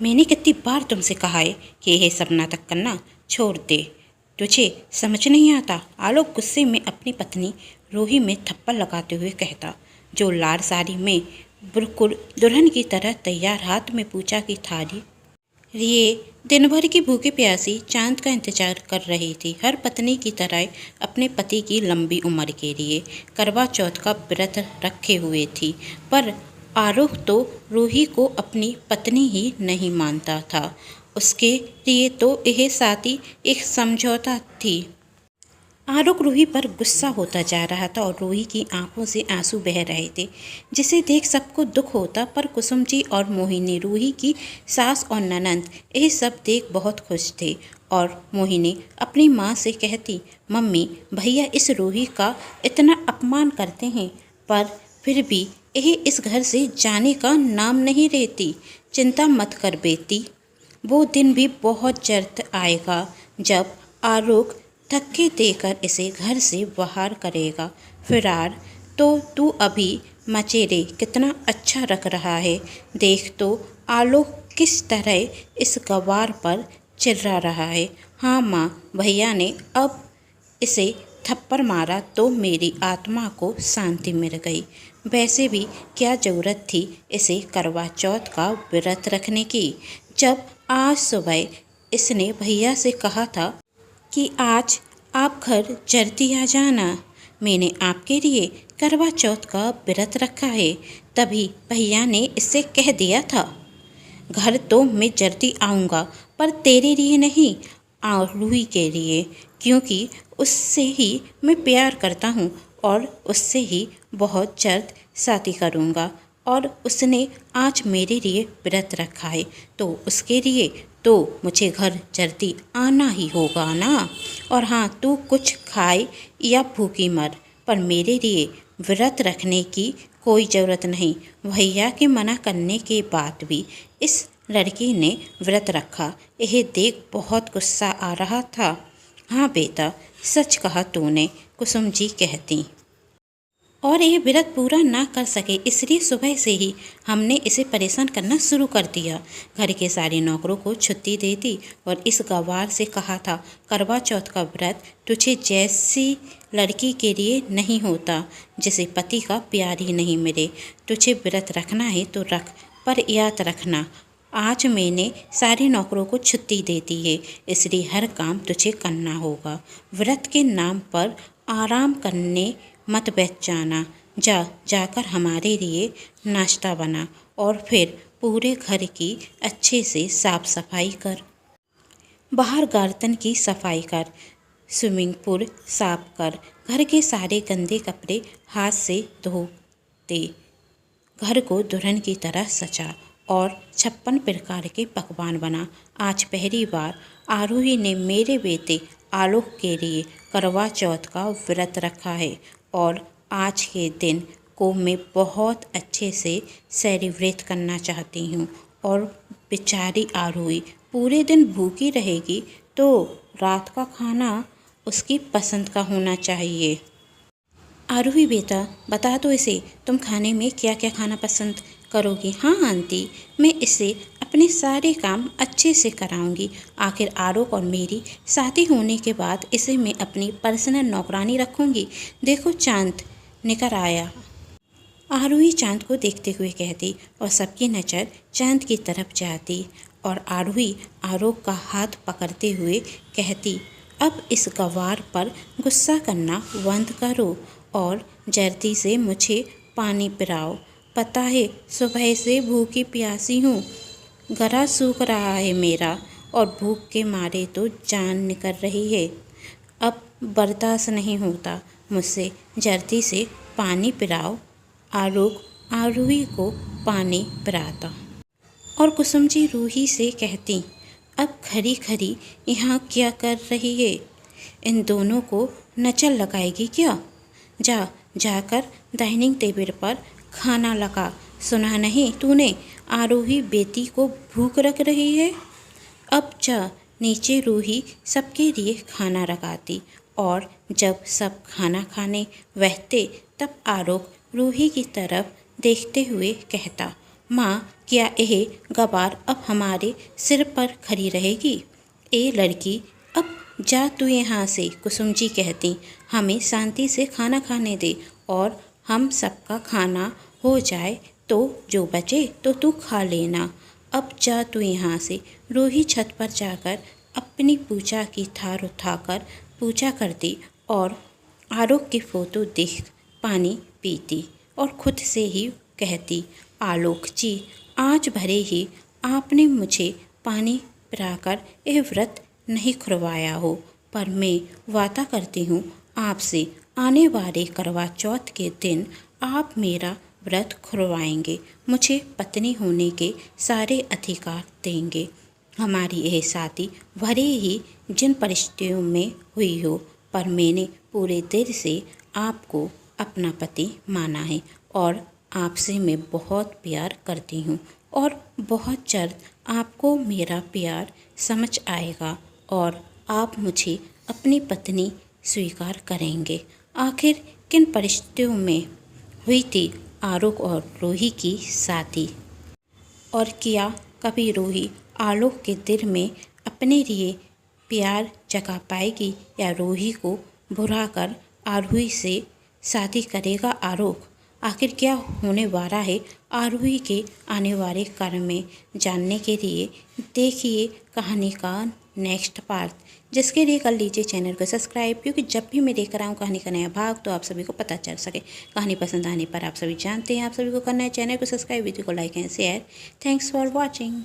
मैंने कितनी बार तुमसे कहा है कि यह सब नाटक करना छोड़ दे। तुझे समझ नहीं आता। आलोक गुस्से में अपनी पत्नी रूही में थप्पड़ लगाते हुए कहता, जो लाल साड़ी में बिल्कुल दुल्हन की तरह तैयार, हाथ में पूजा की थाली लिए दिन भर की भूखी प्यासी चांद का इंतजार कर रही थी। हर पत्नी की तरह अपने पति की लंबी उम्र के लिए करवा चौथ का व्रत रखे हुए थी, पर आरोह तो रूही को अपनी पत्नी ही नहीं मानता था। उसके लिए तो यह साथी एक समझौता थी। आरोह रूही पर गुस्सा होता जा रहा था और रूही की आंखों से आंसू बह रहे थे, जिसे देख सबको दुख होता। पर कुसुम जी और मोहिनी, रूही की सास और ननंद, यह सब देख बहुत खुश थे। और मोहिनी अपनी माँ से कहती, मम्मी भैया इस रूही का इतना अपमान करते हैं, पर फिर भी यह इस घर से जाने का नाम नहीं लेती। चिंता मत कर बेटी, वो दिन भी बहुत जल्द आएगा जब आरोह धक्के देकर इसे घर से बाहर करेगा। फिरार तो तू अभी मचेरे कितना अच्छा रख रहा है। देख तो आलोक किस तरह इस गवार पर चिल्ला रहा है। हाँ माँ, भैया ने अब इसे थप्पड़ मारा तो मेरी आत्मा को शांति मिल गई। वैसे भी क्या ज़रूरत थी इसे करवा चौथ का व्रत रखने की, जब आज सुबह इसने भैया से कहा था कि आज आप घर जल्दी आ जाना। मैंने आपके लिए करवा चौथ का व्रत रखा है, तभी भैया ने इससे कह दिया था। घर तो मैं जल्दी आऊँगा, पर तेरे लिए नहीं, रूही के लिए, क्योंकि उससे ही मैं प्यार करता हूँ और उससे ही बहुत जल्द शादी करूँगा। और उसने आज मेरे लिए व्रत रखा है, तो उसके लिए तो मुझे घर जल्दी आना ही होगा ना। और हाँ, तू कुछ खाए या भूखी मर, पर मेरे लिए व्रत रखने की कोई ज़रूरत नहीं। भैया के मना करने के बाद भी इस लड़की ने व्रत रखा। यह देख बहुत गुस्सा आ रहा था। हाँ बेटा, सच कहा तूने, कुसुम जी कहती। और ये व्रत पूरा ना कर सके, इसलिए सुबह से ही हमने इसे परेशान करना शुरू कर दिया। घर के सारे नौकरों को छुट्टी दे दी और इस गवार से कहा था, करवा चौथ का व्रत तुझे जैसी लड़की के लिए नहीं होता जिसे पति का प्यार ही नहीं मिले। तुझे व्रत रखना है तो रख, पर याद रखना आज मैंने सारे नौकरों को छुट्टी दे दी है, इसलिए हर काम तुझे करना होगा। व्रत के नाम पर आराम करने मत बैठ जाना। जाकर हमारे लिए नाश्ता बना और फिर पूरे घर की अच्छे से साफ सफाई कर। बाहर गार्डन की सफाई कर, स्विमिंग पूल साफ कर, घर के सारे गंदे कपड़े हाथ से धो दे, घर को दुल्हन की तरह सजा और 56 प्रकार के पकवान बना। आज पहली बार आरोही ने मेरे बेटे आलोक के लिए करवा चौथ का व्रत रखा है और आज के दिन को मैं बहुत अच्छे से सेलिब्रेट करना चाहती हूँ। और बेचारी आरोही पूरे दिन भूखी रहेगी, तो रात का खाना उसकी पसंद का होना चाहिए। आरोही बेटा, बता दो इसे, तुम खाने में क्या क्या खाना पसंद करोगी। हाँ आंटी, मैं इसे अपने सारे काम अच्छे से कराऊंगी। आखिर आरोह और मेरी शादी होने के बाद इसे मैं अपनी पर्सनल नौकरानी रखूंगी। देखो चांद निकल आया। आरोही चांद को देखते हुए कहती और सबकी नज़र चांद की तरफ जाती और आरोही आरोह का हाथ पकड़ते हुए कहती, अब इस गवार पर गुस्सा करना बंद करो और जल्दी से मुझे पानी पिलाओ। पता है सुबह से भूखी प्यासी हूँ, गला सूख रहा है मेरा और भूख के मारे तो जान निकल रही है। अब बर्दाश्त नहीं होता मुझसे, जल्दी से पानी पिलाओ। आरोही को पानी पिलाता और कुसुम जी रूही से कहती, अब खरी खरी यहाँ क्या कर रही है, इन दोनों को नजर लगाएगी क्या। जाकर डाइनिंग टेबल पर खाना लगा। सुना नहीं तूने, आरोही बेटी को भूख लग रही है। अब जा नीचे रूही सबके लिए खाना लगाती और जब सब खाना खाने बैठते तब आरोह रूही की तरफ देखते हुए कहता, माँ, क्या यह गवार अब हमारे सिर पर खड़ी रहेगी? ए लड़की, अब जा तू यहाँ से, कुसुम जी कहती। हमें शांति से खाना खाने दे, और हम सबका खाना हो जाए तो जो बचे तो तू खा लेना। अब जा तू यहाँ से। रूही छत पर जाकर अपनी पूजा की थार उठाकर पूजा करती और आलोक की फ़ोटो देख पानी पीती और खुद से ही कहती, आलोक जी, आज भले ही आपने मुझे पानी पिलाकर यह व्रत नहीं खुलवाया हो, पर मैं वादा करती हूँ आपसे, आने वाले करवा चौथ के दिन आप मेरा व्रत खुलवाएंगे, मुझे पत्नी होने के सारे अधिकार देंगे। हमारी यह शादी भले ही जिन परिस्थितियों में हुई हो, पर मैंने पूरे दिल से आपको अपना पति माना है और आपसे मैं बहुत प्यार करती हूँ और बहुत जल्द आपको मेरा प्यार समझ आएगा और आप मुझे अपनी पत्नी स्वीकार करेंगे। आखिर किन परिस्थितियों में हुई थी आलोक और रूही की शादी, और क्या कभी रूही आलोक के दिल में अपने लिए प्यार जगा पाएगी, या रूही को भुलाकर आरोही से शादी करेगा आलोक? आखिर क्या होने वाला है आरोही के आने वाले कर्म में, जानने के लिए देखिए कहानी का नेक्स्ट पार्ट, जिसके लिए कर लीजिए चैनल को सब्सक्राइब, क्योंकि जब भी मैं लेकर आऊँ कहानी का नया भाग तो आप सभी को पता चल सके। कहानी पसंद आने पर आप सभी जानते हैं आप सभी को करना है चैनल को सब्सक्राइब, वीडियो को like and share. Thanks for watching.